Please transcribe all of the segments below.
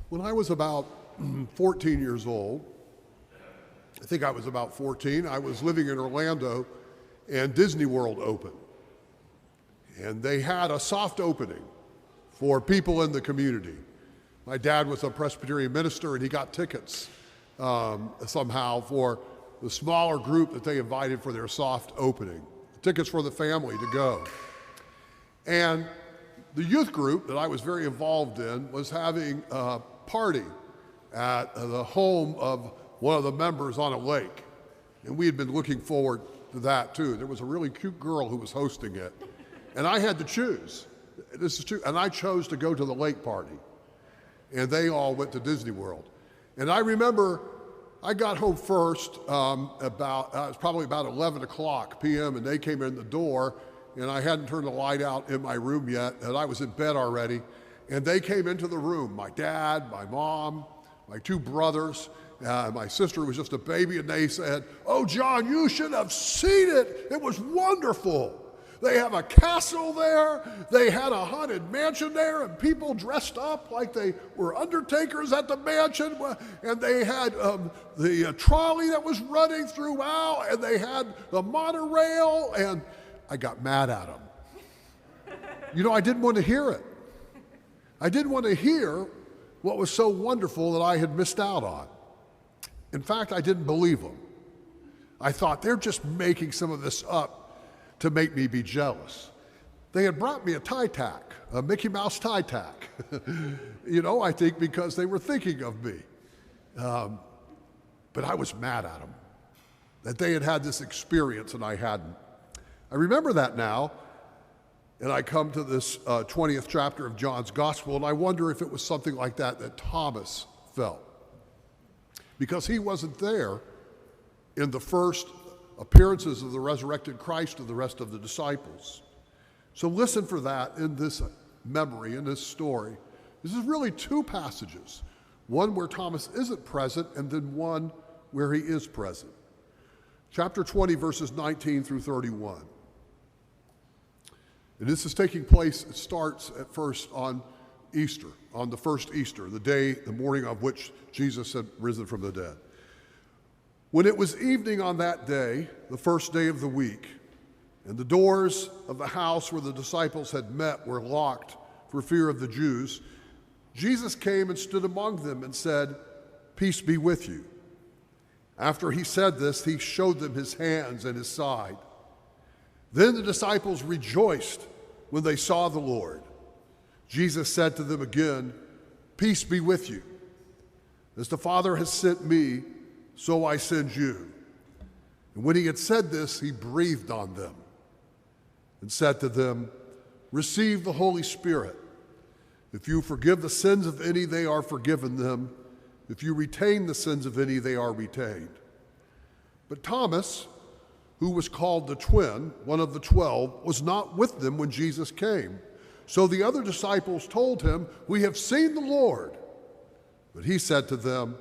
When I was about 14 years old, I think I was about 14, I was living in Orlando and Disney World opened. And they had a soft opening for people in the community. My dad was a Presbyterian minister and he got tickets somehow for the smaller group that they invited for their soft opening. Tickets for the family to go. And the youth group that I was very involved in was having a party at the home of one of the members on a lake. And we had been looking forward to that too. There was a really cute girl who was hosting it. And I had to choose. This is true. And I chose to go to the lake party. And they all went to Disney World. And I remember I got home first it was probably about 11 o'clock p.m. and they came in the door and I hadn't turned the light out in my room yet and I was in bed already. And they came into the room, my dad, my mom, my two brothers, my sister was just a baby, and they said, "Oh, John, you should have seen it. It was wonderful. They have a castle there. They had a haunted mansion there, and people dressed up like they were undertakers at the mansion. And they had the trolley that was running throughout, and they had the monorail." And I got mad at them. You know, I didn't want to hear it. I didn't want to hear what was so wonderful that I had missed out on. In fact, I didn't believe them. I thought they're just making some of this up to make me be jealous. They had brought me a tie tack, a Mickey Mouse tie tack, you know, I think because they were thinking of me. But I was mad at them, that they had had this experience and I hadn't. I remember that now, and I come to this 20th chapter of John's Gospel, and I wonder if it was something like that Thomas felt. Because he wasn't there in the first appearances of the resurrected Christ to the rest of the disciples. So listen for that in this memory, in this story. This is really two passages, one where Thomas isn't present and then one where he is present. Chapter 20, verses 19 through 31. And this is taking place, it starts at first on Easter, on the first Easter, the morning of which Jesus had risen from the dead. When it was evening on that day, the first day of the week, and the doors of the house where the disciples had met were locked for fear of the Jews, Jesus came and stood among them and said, "Peace be with you." After he said this, he showed them his hands and his side. Then the disciples rejoiced when they saw the Lord. Jesus said to them again, "Peace be with you. As the Father has sent me, so I send you." And when he had said this, he breathed on them and said to them, "Receive the Holy Spirit. If you forgive the sins of any, they are forgiven them. If you retain the sins of any, they are retained." But Thomas, who was called the twin, one of the 12, was not with them when Jesus came. So the other disciples told him, "We have seen the Lord." But he said to them,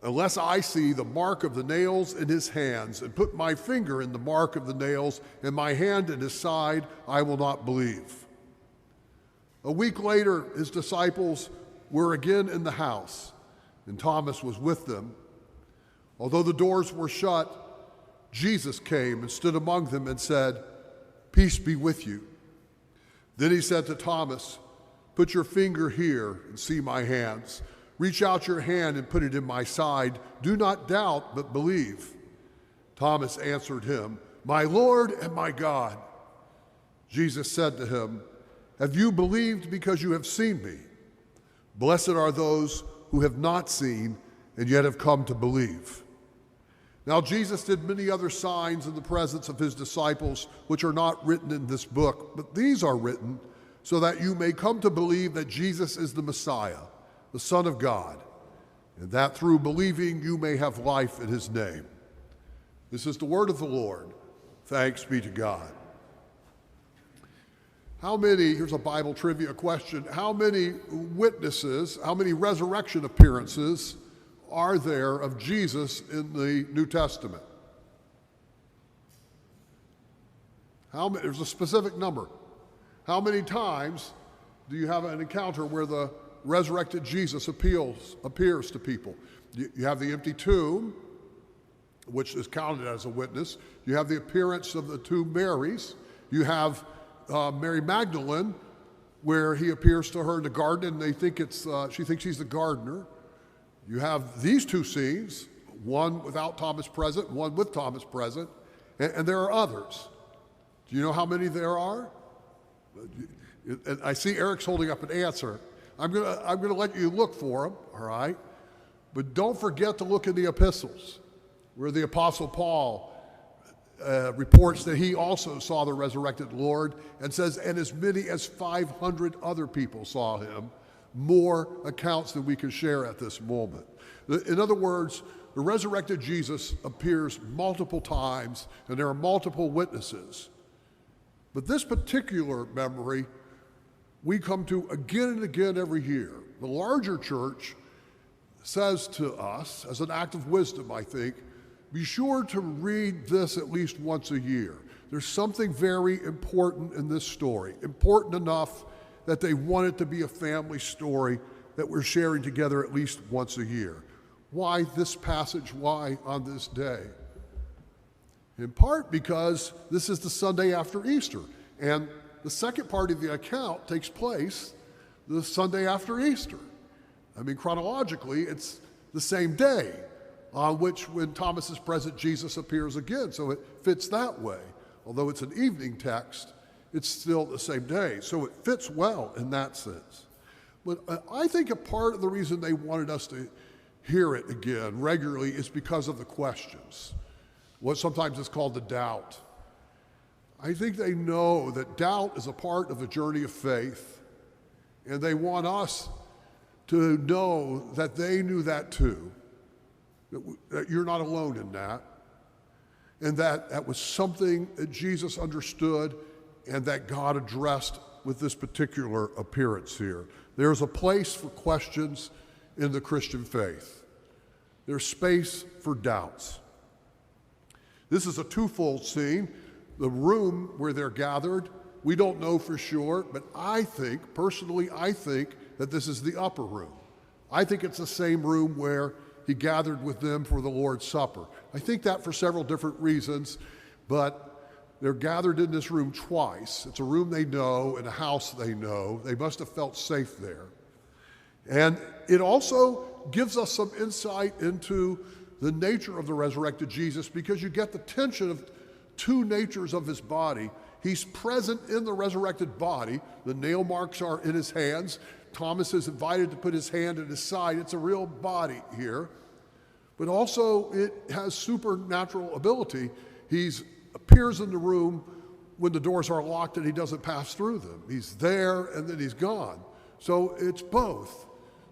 "Unless I see the mark of the nails in his hands and put my finger in the mark of the nails and my hand in his side, I will not believe." A week later, his disciples were again in the house, and Thomas was with them. Although the doors were shut, Jesus came and stood among them and said, "Peace be with you." Then he said to Thomas, "Put your finger here and see my hands. Reach out your hand and put it in my side. Do not doubt, but believe." Thomas answered him, "My Lord and my God." Jesus said to him, "Have you believed because you have seen me? Blessed are those who have not seen and yet have come to believe." Now Jesus did many other signs in the presence of his disciples, which are not written in this book, but these are written so that you may come to believe that Jesus is the Messiah, the Son of God, and that through believing you may have life in his name. This is the word of the Lord. Thanks be to God. Here's a Bible trivia question, how many witnesses, how many resurrection appearances are there of Jesus in the New Testament? There's a specific number. How many times do you have an encounter where the resurrected Jesus appears to people. You have the empty tomb, which is counted as a witness. You have the appearance of the two Marys. You have Mary Magdalene, where he appears to her in the garden, and they think she thinks he's the gardener. You have these two scenes, one without Thomas present, one with Thomas present, and there are others. Do you know how many there are? And I see Eric's holding up an answer. I'm gonna let you look for them, all right? But don't forget to look in the epistles, where the Apostle Paul reports that he also saw the resurrected Lord, and says, and as many as 500 other people saw him, more accounts than we can share at this moment. In other words, the resurrected Jesus appears multiple times, and there are multiple witnesses. But this particular memory we come to again and again every year. The larger church says to us, as an act of wisdom, I think, be sure to read this at least once a year. There's something very important in this story, important enough that they want it to be a family story that we're sharing together at least once a year. Why this passage? Why on this day? In part because this is the Sunday after Easter, and the second part of the account takes place the Sunday after Easter. I mean, chronologically, it's the same day on which, when Thomas is present, Jesus appears again. So it fits that way. Although it's an evening text, it's still the same day. So it fits well in that sense. But I think a part of the reason they wanted us to hear it again regularly is because of the questions. What sometimes is called the doubt. I think they know that doubt is a part of the journey of faith, and they want us to know that they knew that too, that you're not alone in that, and that that was something that Jesus understood and that God addressed with this particular appearance here. There's a place for questions in the Christian faith. There's space for doubts. This is a twofold scene. The room where they're gathered, we don't know for sure, but I think, personally, I think that this is the upper room. I think it's the same room where he gathered with them for the Lord's Supper. I think that for several different reasons, but they're gathered in this room twice. It's a room they know and a house they know. They must have felt safe there. And it also gives us some insight into the nature of the resurrected Jesus, because you get the tension of two natures of his body. He's present in the resurrected body. The nail marks are in his hands. Thomas is invited to put his hand in his side. It's a real body here. But also it has supernatural ability. He appears in the room when the doors are locked and he doesn't pass through them. He's there and then he's gone. So it's both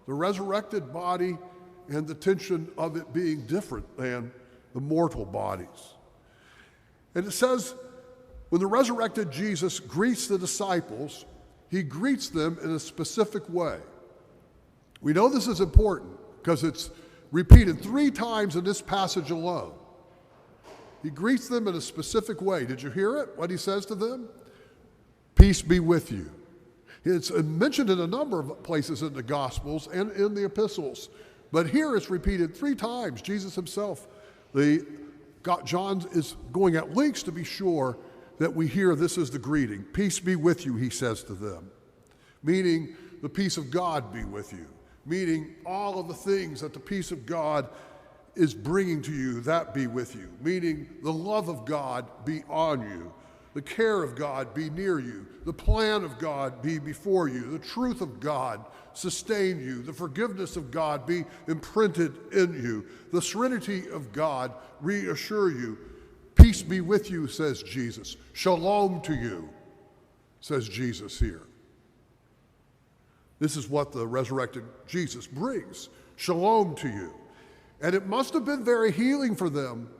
the resurrected body and the tension of it being different than the mortal bodies. And it says, when the resurrected Jesus greets the disciples, he greets them in a specific way. We know this is important because it's repeated 3 times in this passage alone. He greets them in a specific way. Did you hear it? What he says to them? Peace be with you. It's mentioned in a number of places in the Gospels and in the epistles. But here it's repeated 3 times. Jesus himself, John is going at lengths to be sure that we hear this is the greeting. Peace be with you, he says to them. Meaning the peace of God be with you. Meaning all of the things that the peace of God is bringing to you, that be with you. Meaning the love of God be on you. The care of God be near you. The plan of God be before you. The truth of God sustain you. The forgiveness of God be imprinted in you. The serenity of God reassure you. Peace be with you, says Jesus. Shalom to you, says Jesus here. This is what the resurrected Jesus brings. Shalom to you. And it must have been very healing for them.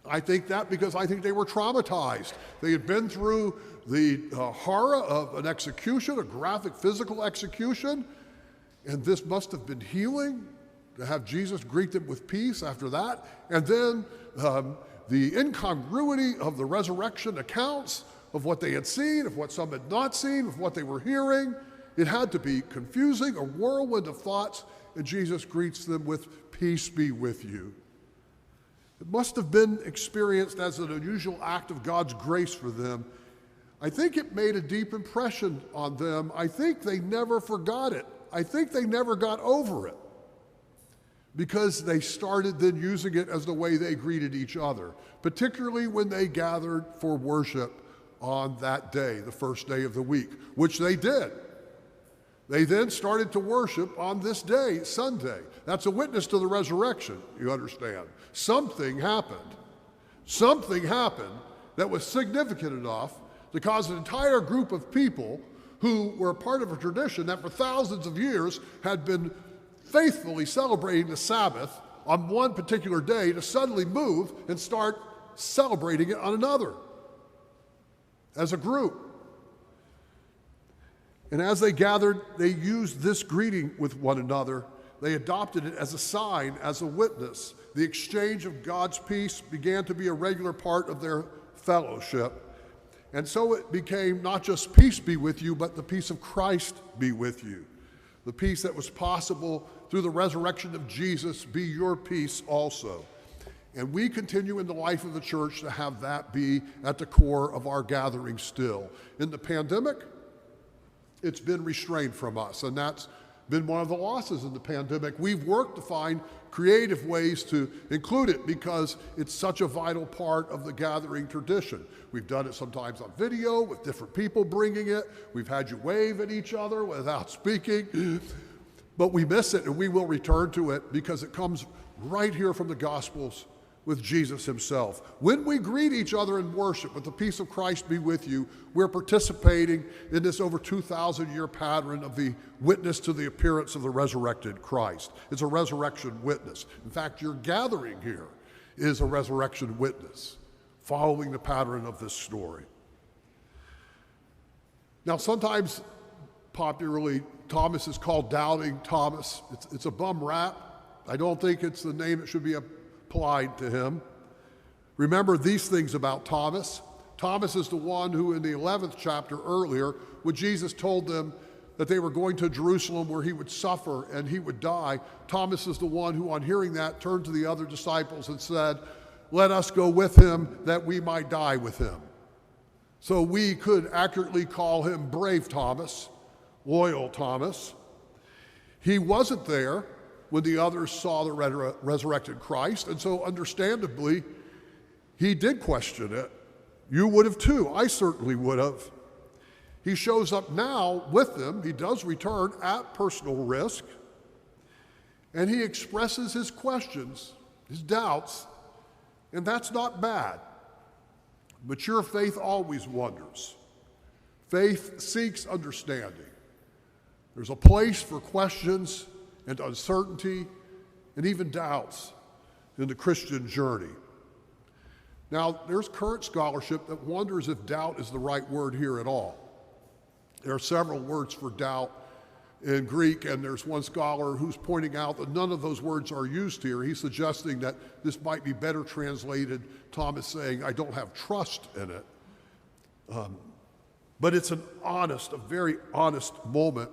I think that because I think they were traumatized. They had been through the horror of an execution, a graphic physical execution, and this must have been healing to have Jesus greet them with peace after that. And then the incongruity of the resurrection accounts of what they had seen, of what some had not seen, of what they were hearing, It had to be confusing, a whirlwind of thoughts, and Jesus greets them with, "Peace be with you." It must have been experienced as an unusual act of God's grace for them. I think it made a deep impression on them. I think they never forgot it. I think they never got over it, because they started then using it as the way they greeted each other, particularly when they gathered for worship on that day, the first day of the week, which they did. They then started to worship on this day, Sunday. That's a witness to the resurrection, you understand. Something happened. Something happened that was significant enough to cause an entire group of people who were part of a tradition that for thousands of years had been faithfully celebrating the Sabbath on one particular day to suddenly move and start celebrating it on another as a group. And as they gathered, they used this greeting with one another. They adopted it as a sign, as a witness. The exchange of God's peace began to be a regular part of their fellowship. And so it became not just peace be with you, but the peace of Christ be with you. The peace that was possible through the resurrection of Jesus be your peace also. And we continue in the life of the church to have that be at the core of our gathering still. In the pandemic, it's been restrained from us, and that's been one of the losses in the pandemic. We've worked to find creative ways to include it because it's such a vital part of the gathering tradition. We've done it sometimes on video with different people bringing it. We've had you wave at each other without speaking, but we miss it, and we will return to it because it comes right here from the Gospels with Jesus himself. When we greet each other in worship with the peace of Christ be with you, we're participating in this over 2,000-year pattern of the witness to the appearance of the resurrected Christ. It's a resurrection witness. In fact, your gathering here is a resurrection witness, following the pattern of this story. Now, sometimes popularly, Thomas is called Doubting Thomas. It's a bum rap. I don't think it's the name that should be applied to him. Remember these things about Thomas. Thomas is the one who in the 11th chapter earlier, when Jesus told them that they were going to Jerusalem where he would suffer and he would die, Thomas is the one who on hearing that turned to the other disciples and said, "Let us go with him that we might die with him." So we could accurately call him brave Thomas, loyal Thomas. He wasn't there when the others saw the resurrected Christ, and so understandably, he did question it. You would have too. I certainly would have. He shows up now with them. He does return at personal risk, and he expresses his questions, his doubts, and that's not bad. Mature faith always wonders. Faith seeks understanding. There's a place for questions and uncertainty and even doubts in the Christian journey. Now, there's current scholarship that wonders if doubt is the right word here at all. There are several words for doubt in Greek, and there's one scholar who's pointing out that none of those words are used here. He's suggesting that this might be better translated, Thomas saying, "I don't have trust in it." But it's a very honest moment.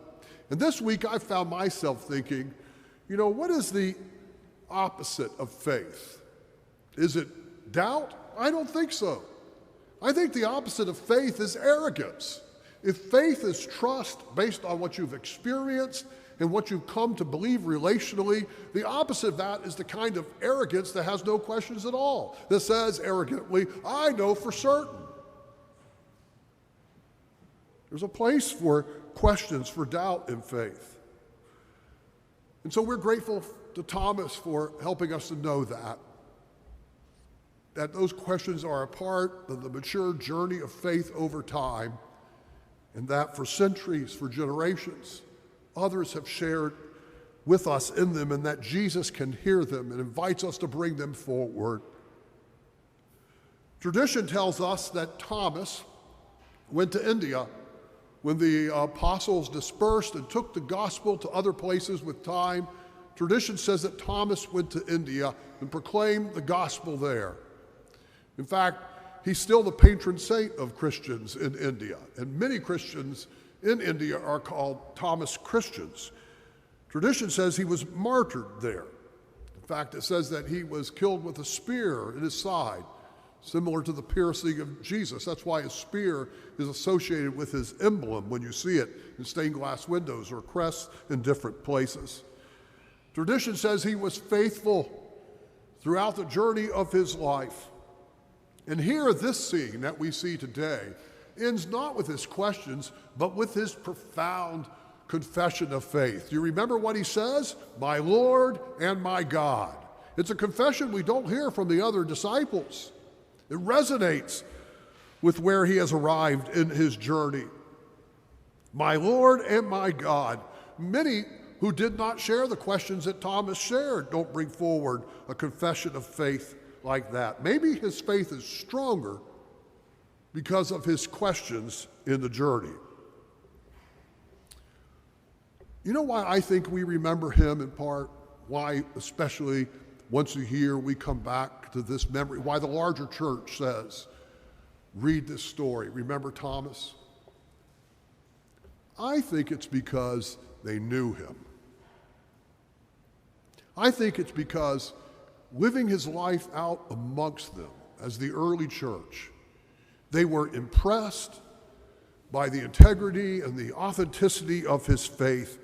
And this week I found myself thinking, what is the opposite of faith? Is it doubt? I don't think so. I think the opposite of faith is arrogance. If faith is trust based on what you've experienced and what you've come to believe relationally, the opposite of that is the kind of arrogance that has no questions at all, that says arrogantly, "I know for certain." There's a place for questions, for doubt in faith. And so we're grateful to Thomas for helping us to know that those questions are a part of the mature journey of faith over time, and that for centuries, for generations, others have shared with us in them, and that Jesus can hear them and invites us to bring them forward. Tradition tells us that Thomas went to India when the apostles dispersed and took the gospel to other places with time. Tradition says that Thomas went to India and proclaimed the gospel there. In fact, he's still the patron saint of Christians in India, and many Christians in India are called Thomas Christians. Tradition says he was martyred there. In fact, it says that he was killed with a spear in his side, similar to the piercing of Jesus. That's why a spear is associated with his emblem when you see it in stained glass windows or crests in different places. Tradition says he was faithful throughout the journey of his life. And here, this scene that we see today ends not with his questions, but with his profound confession of faith. Do you remember what he says? My Lord and my God. It's a confession we don't hear from the other disciples. It resonates with where he has arrived in his journey. My Lord and my God. Many who did not share the questions that Thomas shared don't bring forward a confession of faith like that. Maybe his faith is stronger because of his questions in the journey. You know why I think we remember him in part? Why, especially once a year, we come back to this memory? Why the larger church says, read this story. Remember Thomas? I think it's because they knew him. I think it's because living his life out amongst them as the early church, they were impressed by the integrity and the authenticity of his faith.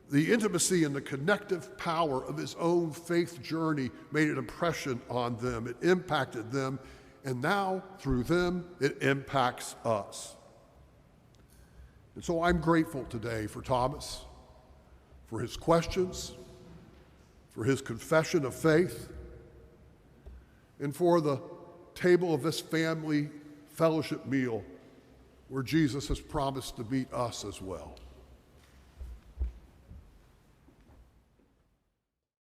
The intimacy and the connective power of his own faith journey made an impression on them. It impacted them, and now, through them, it impacts us. And so I'm grateful today for Thomas, for his questions, for his confession of faith, and for the table of this family fellowship meal where Jesus has promised to meet us as well.